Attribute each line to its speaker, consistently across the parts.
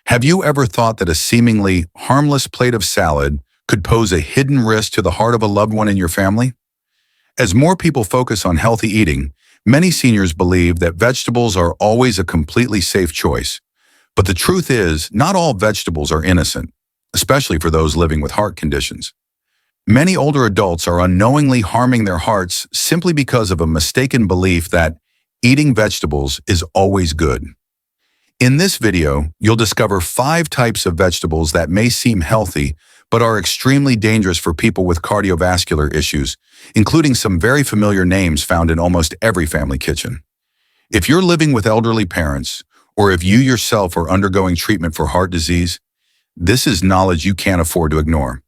Speaker 1: Have you ever thought that a seemingly harmless plate of salad could pose a hidden risk to the heart of a loved one in your family? As more people focus on healthy eating, many seniors believe that vegetables are always a completely safe choice. But the truth is, not all vegetables are innocent, especially for those living with heart conditions. Many older adults are unknowingly harming their hearts simply because of a mistaken belief that eating vegetables is always good. In this video, you'll discover 5 types of vegetables that may seem healthy, but are extremely dangerous for people with cardiovascular issues, including some very familiar names found in almost every family kitchen. If you're living with elderly parents, or if you yourself are undergoing treatment for heart disease, this is knowledge you can't afford to ignore.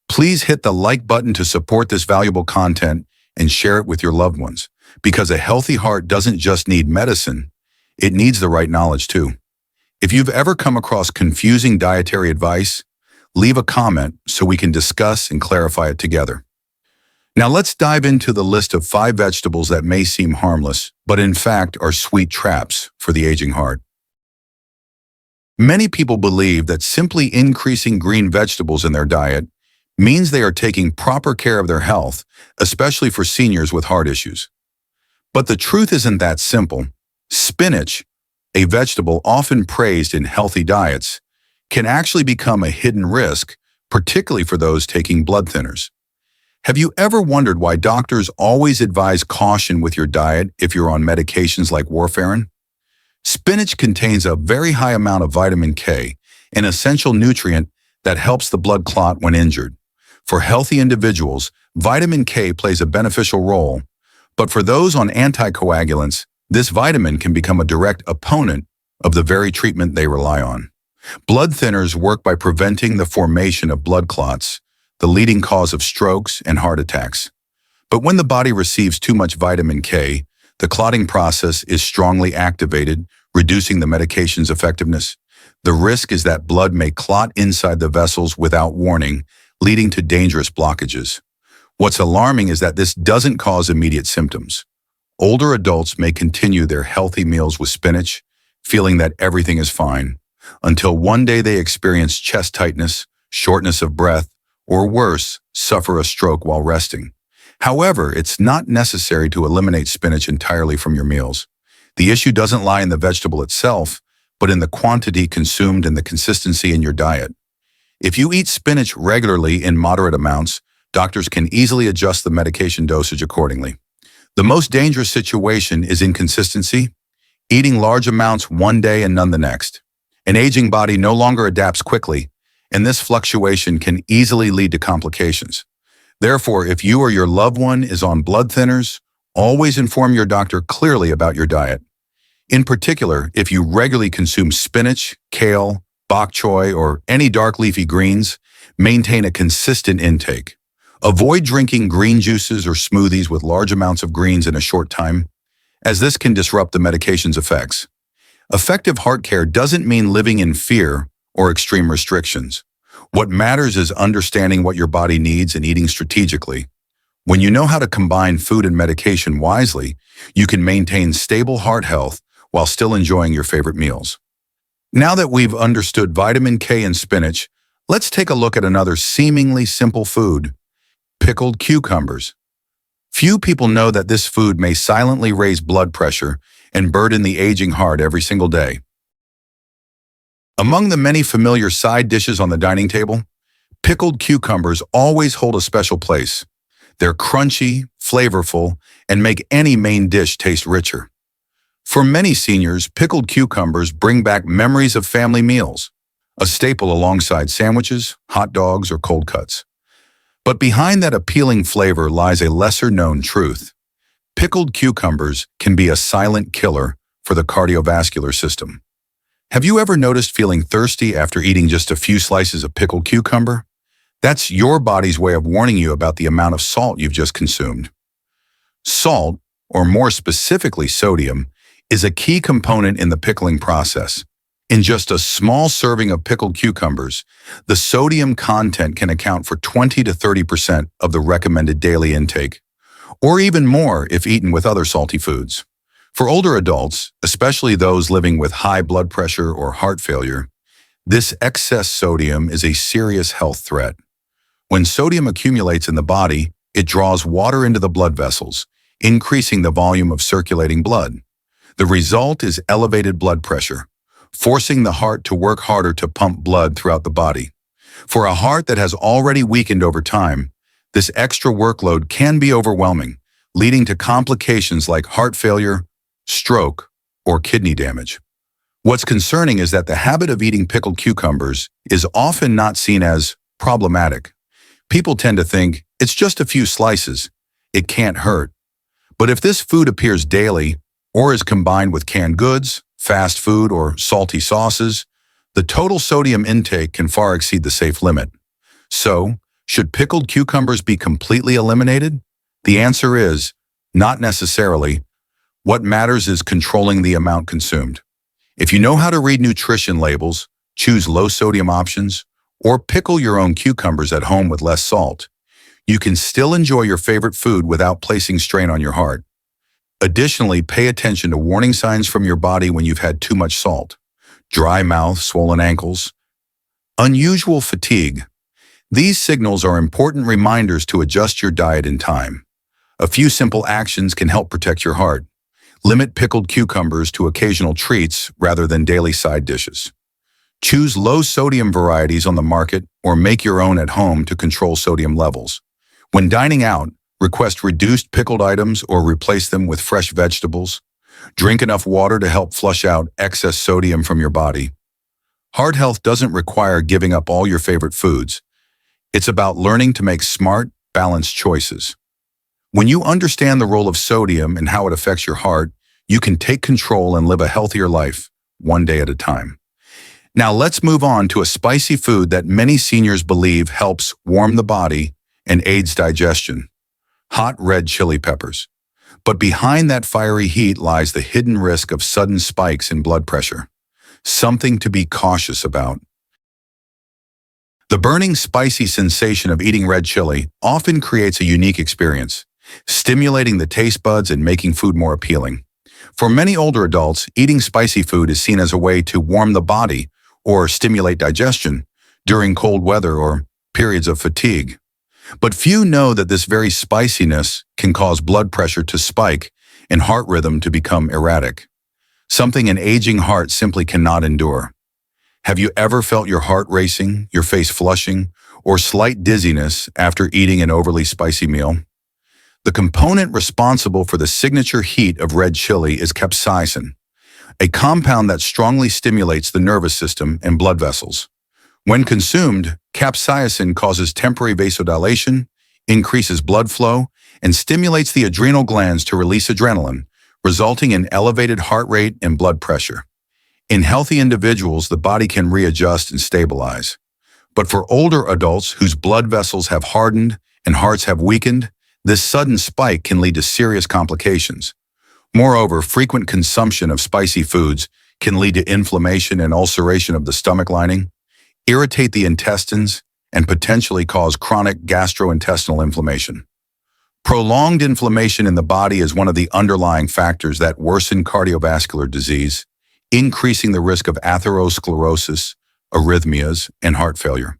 Speaker 1: Please hit the like button to support this valuable content and share it with your loved ones, because a healthy heart doesn't just need medicine, it needs the right knowledge too. If you've ever come across confusing dietary advice, leave a comment so we can discuss and clarify it together. Now let's dive into the list of 5 vegetables that may seem harmless, but in fact are sweet traps for the aging heart. Many people believe that simply increasing green vegetables in their diet means they are taking proper care of their health, especially for seniors with heart issues. But the truth isn't that simple. Spinach, a vegetable often praised in healthy diets, can actually become a hidden risk, particularly for those taking blood thinners. Have you ever wondered why doctors always advise caution with your diet if you're on medications like warfarin? Spinach contains a very high amount of vitamin K, an essential nutrient that helps the blood clot when injured. For healthy individuals, vitamin K plays a beneficial role, but for those on anticoagulants, this vitamin can become a direct opponent of the very treatment they rely on. Blood thinners work by preventing the formation of blood clots, the leading cause of strokes and heart attacks. But when the body receives too much vitamin K, the clotting process is strongly activated, reducing the medication's effectiveness. The risk is that blood may clot inside the vessels without warning, leading to dangerous blockages. What's alarming is that this doesn't cause immediate symptoms. Older adults may continue their healthy meals with spinach, feeling that everything is fine, until one day they experience chest tightness, shortness of breath, or worse, suffer a stroke while resting. However, it's not necessary to eliminate spinach entirely from your meals. The issue doesn't lie in the vegetable itself, but in the quantity consumed and the consistency in your diet. If you eat spinach regularly in moderate amounts, doctors can easily adjust the medication dosage accordingly. The most dangerous situation is inconsistency, eating large amounts one day and none the next. An aging body no longer adapts quickly, and this fluctuation can easily lead to complications. Therefore, if you or your loved one is on blood thinners, always inform your doctor clearly about your diet. In particular, if you regularly consume spinach, kale, bok choy, or any dark leafy greens, maintain a consistent intake. Avoid drinking green juices or smoothies with large amounts of greens in a short time, as this can disrupt the medication's effects. Effective heart care doesn't mean living in fear or extreme restrictions. What matters is understanding what your body needs and eating strategically. When you know how to combine food and medication wisely, you can maintain stable heart health while still enjoying your favorite meals. Now that we've understood vitamin K in spinach, let's take a look at another seemingly simple food: pickled cucumbers. Few people know that this food may silently raise blood pressure and burden the aging heart every single day. Among the many familiar side dishes on the dining table, pickled cucumbers always hold a special place. They're crunchy, flavorful, and make any main dish taste richer. For many seniors, pickled cucumbers bring back memories of family meals, a staple alongside sandwiches, hot dogs, or cold cuts. But behind that appealing flavor lies a lesser-known truth. Pickled cucumbers can be a silent killer for the cardiovascular system. Have you ever noticed feeling thirsty after eating just a few slices of pickled cucumber? That's your body's way of warning you about the amount of salt you've just consumed. Salt, or more specifically sodium, is a key component in the pickling process. In just a small serving of pickled cucumbers, the sodium content can account for 20 to 30% of the recommended daily intake, or even more if eaten with other salty foods. For older adults, especially those living with high blood pressure or heart failure, This excess sodium is a serious health threat. When sodium accumulates in the body, it draws water into the blood vessels, increasing the volume of circulating blood. The result is elevated blood pressure, forcing the heart to work harder to pump blood throughout the body. For a heart that has already weakened over time, this extra workload can be overwhelming, leading to complications like heart failure, stroke, or kidney damage. What's concerning is that the habit of eating pickled cucumbers is often not seen as problematic. People tend to think, it's just a few slices, it can't hurt. But if this food appears daily or is combined with canned goods, fast food, or salty sauces, the total sodium intake can far exceed the safe limit. So, should pickled cucumbers be completely eliminated? The answer is, not necessarily. What matters is controlling the amount consumed. If you know how to read nutrition labels, choose low-sodium options, or pickle your own cucumbers at home with less salt, you can still enjoy your favorite food without placing strain on your heart. Additionally, pay attention to warning signs from your body when you've had too much salt. Dry mouth, swollen ankles, unusual fatigue. These signals are important reminders to adjust your diet in time. A few simple actions can help protect your heart. Limit pickled cucumbers to occasional treats rather than daily side dishes. Choose low-sodium varieties on the market or make your own at home to control sodium levels. When dining out, request reduced pickled items or replace them with fresh vegetables. Drink enough water to help flush out excess sodium from your body. Heart health doesn't require giving up all your favorite foods. It's about learning to make smart, balanced choices. When you understand the role of sodium and how it affects your heart, you can take control and live a healthier life, one day at a time. Now let's move on to a spicy food that many seniors believe helps warm the body and aids digestion: hot red chili peppers. But behind that fiery heat lies the hidden risk of sudden spikes in blood pressure, something to be cautious about. The burning, spicy sensation of eating red chili often creates a unique experience, stimulating the taste buds and making food more appealing. For many older adults, eating spicy food is seen as a way to warm the body or stimulate digestion during cold weather or periods of fatigue. But few know that this very spiciness can cause blood pressure to spike and heart rhythm to become erratic, something an aging heart simply cannot endure. Have you ever felt your heart racing, your face flushing, or slight dizziness after eating an overly spicy meal? The component responsible for the signature heat of red chili is capsaicin, a compound that strongly stimulates the nervous system and blood vessels. When consumed, capsaicin causes temporary vasodilation, increases blood flow, and stimulates the adrenal glands to release adrenaline, resulting in elevated heart rate and blood pressure. In healthy individuals, the body can readjust and stabilize. But for older adults whose blood vessels have hardened and hearts have weakened, this sudden spike can lead to serious complications. Moreover, frequent consumption of spicy foods can lead to inflammation and ulceration of the stomach lining, irritate the intestines, and potentially cause chronic gastrointestinal inflammation. Prolonged inflammation in the body is one of the underlying factors that worsen cardiovascular disease, increasing the risk of atherosclerosis, arrhythmias, and heart failure.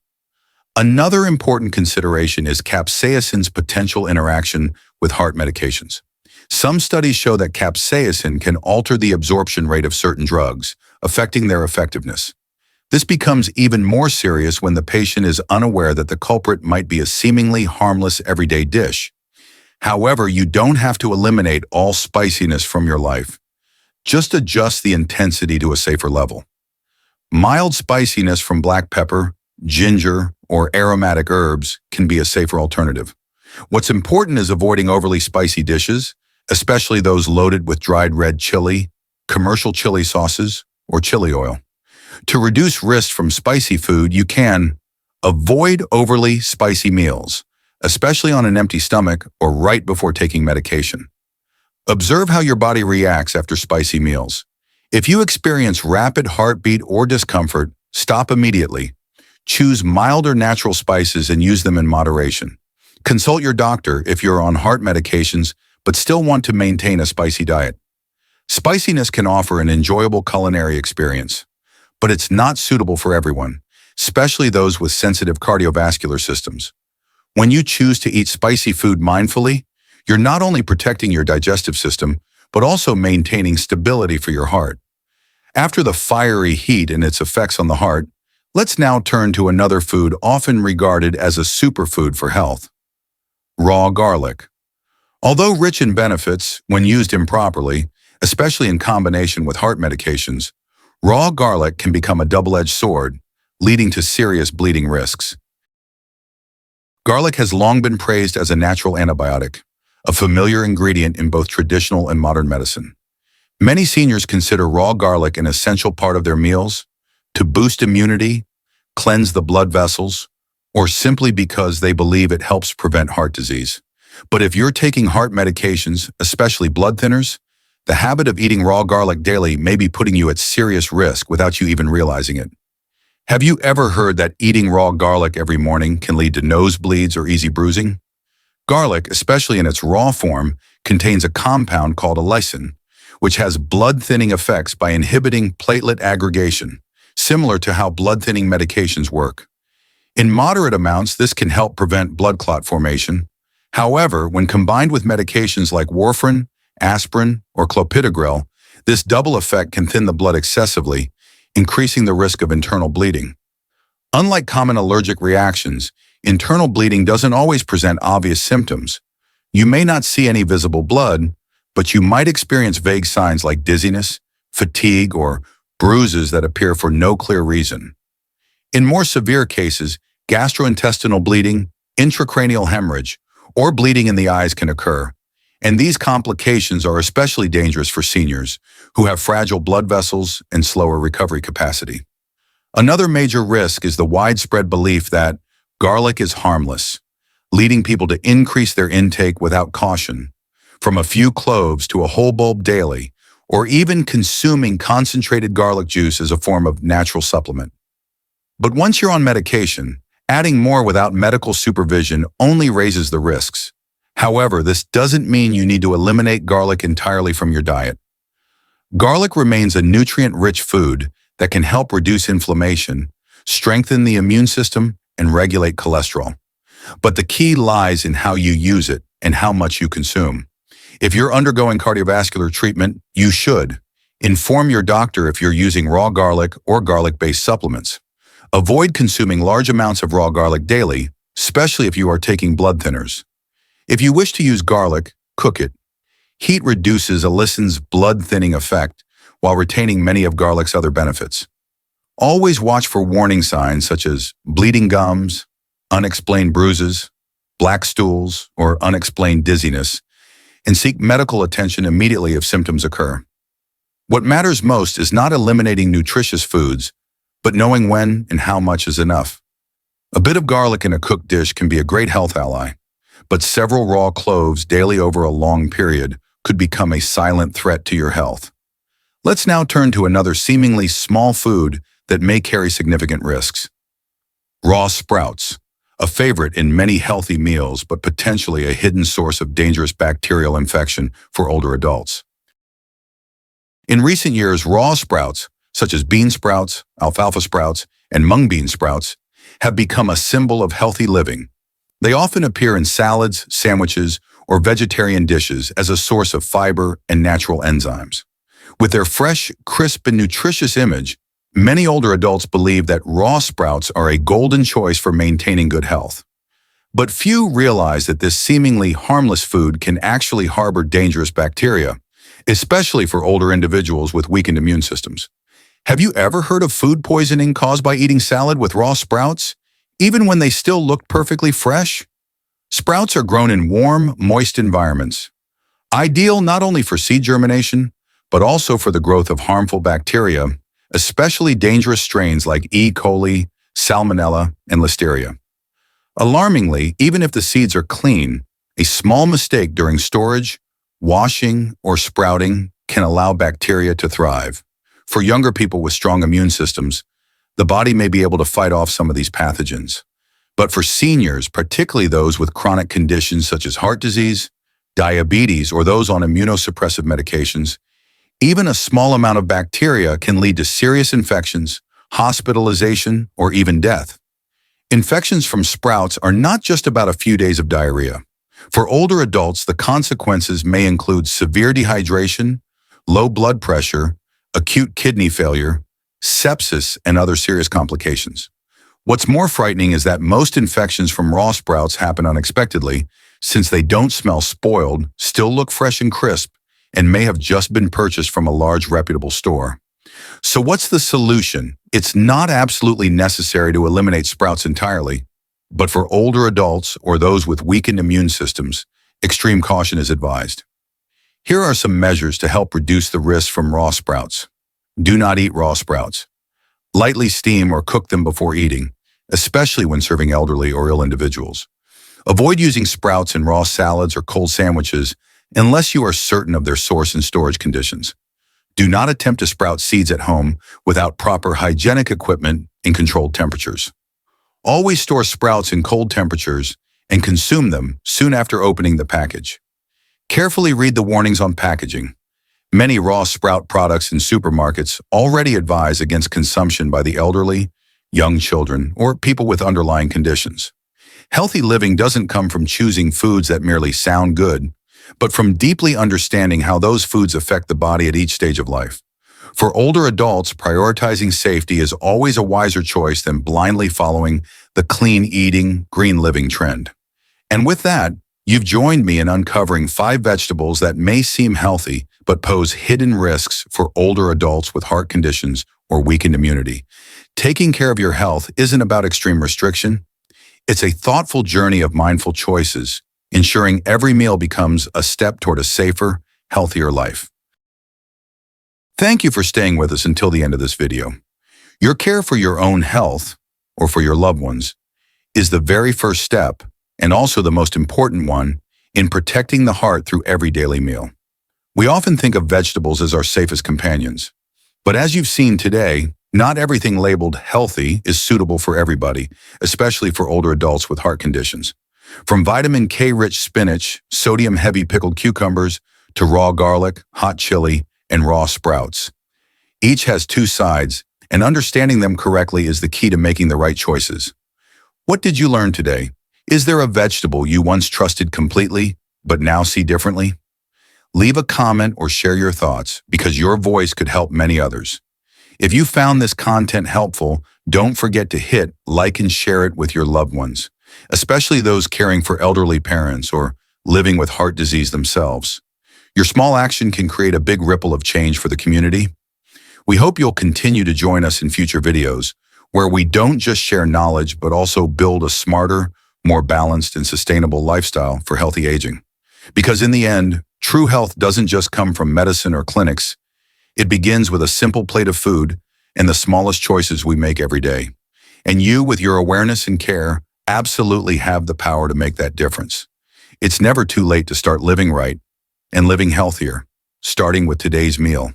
Speaker 1: Another important consideration is capsaicin's potential interaction with heart medications. Some studies show that capsaicin can alter the absorption rate of certain drugs, affecting their effectiveness. This becomes even more serious when the patient is unaware that the culprit might be a seemingly harmless everyday dish. However, you don't have to eliminate all spiciness from your life. Just adjust the intensity to a safer level. Mild spiciness from black pepper, ginger, or aromatic herbs can be a safer alternative. What's important is avoiding overly spicy dishes, especially those loaded with dried red chili, commercial chili sauces, or chili oil. To reduce risk from spicy food, you can avoid overly spicy meals, especially on an empty stomach or right before taking medication. Observe how your body reacts after spicy meals. If you experience rapid heartbeat or discomfort, stop immediately. Choose milder natural spices and use them in moderation. Consult your doctor if you're on heart medications but still want to maintain a spicy diet. Spiciness can offer an enjoyable culinary experience, but it's not suitable for everyone, especially those with sensitive cardiovascular systems. When you choose to eat spicy food mindfully, you're not only protecting your digestive system, but also maintaining stability for your heart. After the fiery heat and its effects on the heart, let's now turn to another food often regarded as a superfood for health: raw garlic. Although rich in benefits, when used improperly, especially in combination with heart medications, raw garlic can become a double-edged sword, leading to serious bleeding risks. Garlic has long been praised as a natural antibiotic, a familiar ingredient in both traditional and modern medicine. Many seniors consider raw garlic an essential part of their meals to boost immunity, cleanse the blood vessels, or simply because they believe it helps prevent heart disease. But if you're taking heart medications, especially blood thinners, the habit of eating raw garlic daily may be putting you at serious risk without you even realizing it. Have you ever heard that eating raw garlic every morning can lead to nosebleeds or easy bruising? Garlic, especially in its raw form, contains a compound called allicin, which has blood-thinning effects by inhibiting platelet aggregation, similar to how blood-thinning medications work. In moderate amounts, this can help prevent blood clot formation. However, when combined with medications like warfarin, aspirin, or clopidogrel, this double effect can thin the blood excessively, increasing the risk of internal bleeding. Unlike common allergic reactions, internal bleeding doesn't always present obvious symptoms. You may not see any visible blood, but you might experience vague signs like dizziness, fatigue, or bruises that appear for no clear reason. In more severe cases, gastrointestinal bleeding, intracranial hemorrhage, or bleeding in the eyes can occur, and these complications are especially dangerous for seniors who have fragile blood vessels and slower recovery capacity. Another major risk is the widespread belief that garlic is harmless, leading people to increase their intake without caution, from a few cloves to a whole bulb daily, or even consuming concentrated garlic juice as a form of natural supplement. But once you're on medication, adding more without medical supervision only raises the risks. However, this doesn't mean you need to eliminate garlic entirely from your diet. Garlic remains a nutrient-rich food that can help reduce inflammation, strengthen the immune system, and regulate cholesterol. But the key lies in how you use it and how much you consume. If you're undergoing cardiovascular treatment, you should inform your doctor if you're using raw garlic or garlic-based supplements. Avoid consuming large amounts of raw garlic daily, especially if you are taking blood thinners. If you wish to use garlic, cook it. Heat reduces allicin's blood-thinning effect while retaining many of garlic's other benefits. Always watch for warning signs such as bleeding gums, unexplained bruises, black stools, or unexplained dizziness, and seek medical attention immediately if symptoms occur. What matters most is not eliminating nutritious foods, but knowing when and how much is enough. A bit of garlic in a cooked dish can be a great health ally, but several raw cloves daily over a long period could become a silent threat to your health. Let's now turn to another seemingly small food that may carry significant risks. Raw sprouts, a favorite in many healthy meals, but potentially a hidden source of dangerous bacterial infection for older adults. In recent years, raw sprouts, such as bean sprouts, alfalfa sprouts, and mung bean sprouts, have become a symbol of healthy living. They often appear in salads, sandwiches, or vegetarian dishes as a source of fiber and natural enzymes. With their fresh, crisp, and nutritious image, many older adults believe that raw sprouts are a golden choice for maintaining good health. But few realize that this seemingly harmless food can actually harbor dangerous bacteria, especially for older individuals with weakened immune systems. Have you ever heard of food poisoning caused by eating salad with raw sprouts, even when they still look perfectly fresh? Sprouts are grown in warm, moist environments, ideal not only for seed germination, but also for the growth of harmful bacteria, especially dangerous strains like E. coli, Salmonella, and Listeria. Alarmingly, even if the seeds are clean, a small mistake during storage, washing, or sprouting can allow bacteria to thrive. For younger people with strong immune systems, the body may be able to fight off some of these pathogens. But for seniors, particularly those with chronic conditions such as heart disease, diabetes, or those on immunosuppressive medications, even a small amount of bacteria can lead to serious infections, hospitalization, or even death. Infections from sprouts are not just about a few days of diarrhea. For older adults, the consequences may include severe dehydration, low blood pressure, acute kidney failure, sepsis, and other serious complications. What's more frightening is that most infections from raw sprouts happen unexpectedly, since they don't smell spoiled, still look fresh and crisp, and may have just been purchased from a large reputable store. So what's the solution? It's not absolutely necessary to eliminate sprouts entirely, but for older adults or those with weakened immune systems, extreme caution is advised. Here are some measures to help reduce the risk from raw sprouts. Do not eat raw sprouts. Lightly steam or cook them before eating, especially when serving elderly or ill individuals. Avoid using sprouts in raw salads or cold sandwiches unless you are certain of their source and storage conditions. Do not attempt to sprout seeds at home without proper hygienic equipment in controlled temperatures. Always store sprouts in cold temperatures and consume them soon after opening the package. Carefully read the warnings on packaging. Many raw sprout products in supermarkets already advise against consumption by the elderly, young children, or people with underlying conditions. Healthy living doesn't come from choosing foods that merely sound good, but from deeply understanding how those foods affect the body at each stage of life. For older adults, prioritizing safety is always a wiser choice than blindly following the clean eating, green living trend. And with that, you've joined me in uncovering 5 vegetables that may seem healthy but pose hidden risks for older adults with heart conditions or weakened immunity. Taking care of your health isn't about extreme restriction. It's a thoughtful journey of mindful choices, ensuring every meal becomes a step toward a safer, healthier life. Thank you for staying with us until the end of this video. Your care for your own health, or for your loved ones, is the very first step, and also the most important one, in protecting the heart through every daily meal. We often think of vegetables as our safest companions, but as you've seen today, not everything labeled healthy is suitable for everybody, especially for older adults with heart conditions. From vitamin K-rich spinach, sodium-heavy pickled cucumbers, to raw garlic, hot chili, and raw sprouts. Each has 2 sides, and understanding them correctly is the key to making the right choices. What did you learn today? Is there a vegetable you once trusted completely, but now see differently? Leave a comment or share your thoughts, because your voice could help many others. If you found this content helpful, don't forget to hit like and share it with your loved ones, especially those caring for elderly parents or living with heart disease themselves. Your small action can create a big ripple of change for the community. We hope you'll continue to join us in future videos, where we don't just share knowledge, but also build a smarter, more balanced and sustainable lifestyle for healthy aging. Because in the end, true health doesn't just come from medicine or clinics. It begins with a simple plate of food and the smallest choices we make every day. And you, with your awareness and care, absolutely have the power to make that difference. It's never too late to start living right and living healthier, starting with today's meal.